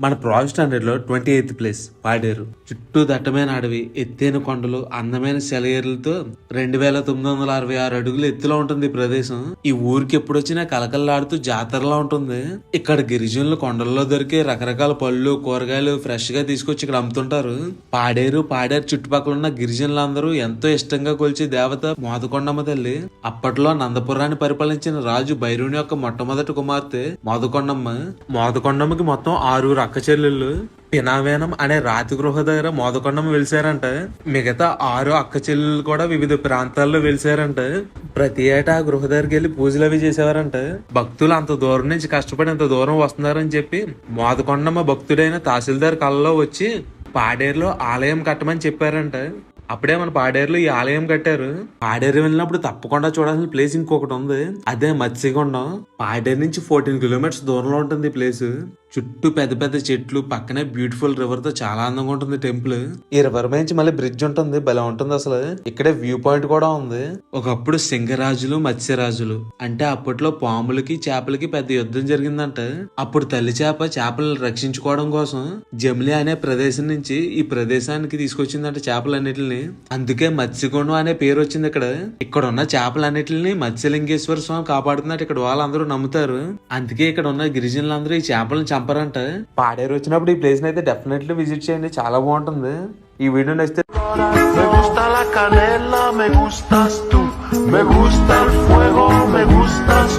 మన project 100లో 28th place Paderu. చుట్టూ దట్టమైన అడవి, ఎత్తైన కొండలు, అందమైన సెలయేరులతో 2966 అడుగులు ఎత్తులో ఉంటుంది ఈ ప్రదేశం. ఈ ఊరికి ఎప్పుడొచ్చినా కలకల్లాడుతూ జాతరలా ఉంటుంది. ఇక్కడ గిరిజనులు కొండల్లో దొరికే రకరకాల పళ్ళు, కూరగాయలు ఫ్రెష్ గా తీసుకొచ్చి ఇక్కడ అమ్ముతుంటారు. పాడేరు చుట్టుపక్కల ఉన్న గిరిజనులందరూ ఎంతో ఇష్టంగా కొలిచే దేవత మోదకొండమ్మ తల్లి. అప్పట్లో నందపురాన్ని పరిపాలించిన రాజు భైరవుని యొక్క మొట్టమొదటి కుమార్తె మోదకొండమ్మకి మొత్తం 6 అక్క చెల్లెళ్ళు. పినావేనం అనే రాతి గృహ దగ్గర మోదకొండమ్మ వెలిసారంట. మిగతా 6 అక్క చెల్లెళ్ళు కూడా వివిధ ప్రాంతాల్లో వెలిసారంట. ప్రతి ఏటా ఆ గృహ దగ్గరికి వెళ్లి పూజలు అవి చేసేవారంట. భక్తులు అంత దూరం నుంచి కష్టపడి అంత దూరం వస్తున్నారని చెప్పి మోదకొండమ్మ భక్తుడైన తహసీల్దార్ కళ్ళలో వచ్చి పాడేరులో ఆలయం కట్టమని చెప్పారంట. అప్పుడే మన పాడేరులో ఈ ఆలయం కట్టారు. పాడేరు వెళ్ళినప్పుడు తప్పకుండా చూడాల్సిన ప్లేస్ ఇంకొకటి ఉంది, అదే మత్స్యకొండం. పాడేరు నుంచి 14 కిలోమీటర్స్ దూరంలో ఉంటుంది ఈ ప్లేస్. చుట్టూ పెద్ద పెద్ద చెట్లు, పక్కనే బ్యూటిఫుల్ రివర్ తో చాలా అందంగా ఉంటుంది టెంపుల్. ఈ రివర్ నుంచి మళ్ళీ బ్రిడ్జ్ ఉంటుంది, భలే ఉంటుంది అసలు. ఇక్కడే వ్యూ పాయింట్ కూడా ఉంది. ఒకప్పుడు సింగరాజులు, మత్స్యరాజులు అంటే అప్పట్లో పాములకి చేపలకి పెద్ద యుద్ధం జరిగిందంట. అప్పుడు తల్లి చేపలను రక్షించుకోవడం కోసం జమిలి అనే ప్రదేశం నుంచి ఈ ప్రదేశానికి తీసుకొచ్చిందంట చేపలన్నిటిని. అందుకే మత్స్యకొండం అనే పేరు వచ్చింది. ఇక్కడ ఉన్న చేపలన్నిటిని మత్స్యలింగేశ్వర స్వామి కాపాడుతున్నట్టు ఇక్కడ వాళ్ళందరూ నమ్ముతారు. అందుకే ఇక్కడ ఉన్న గిరిజనులందరూ ఈ చేపలను చంపరంట. పాడేరు వచ్చినప్పుడు ఈ ప్లేస్ అయితే డెఫినెట్లీ విజిట్ చేయండి, చాలా బాగుంటుంది. ఈ వీడియో నచ్చితే me gusta la canela, me gustas tú, me gusta el fuego, me gustas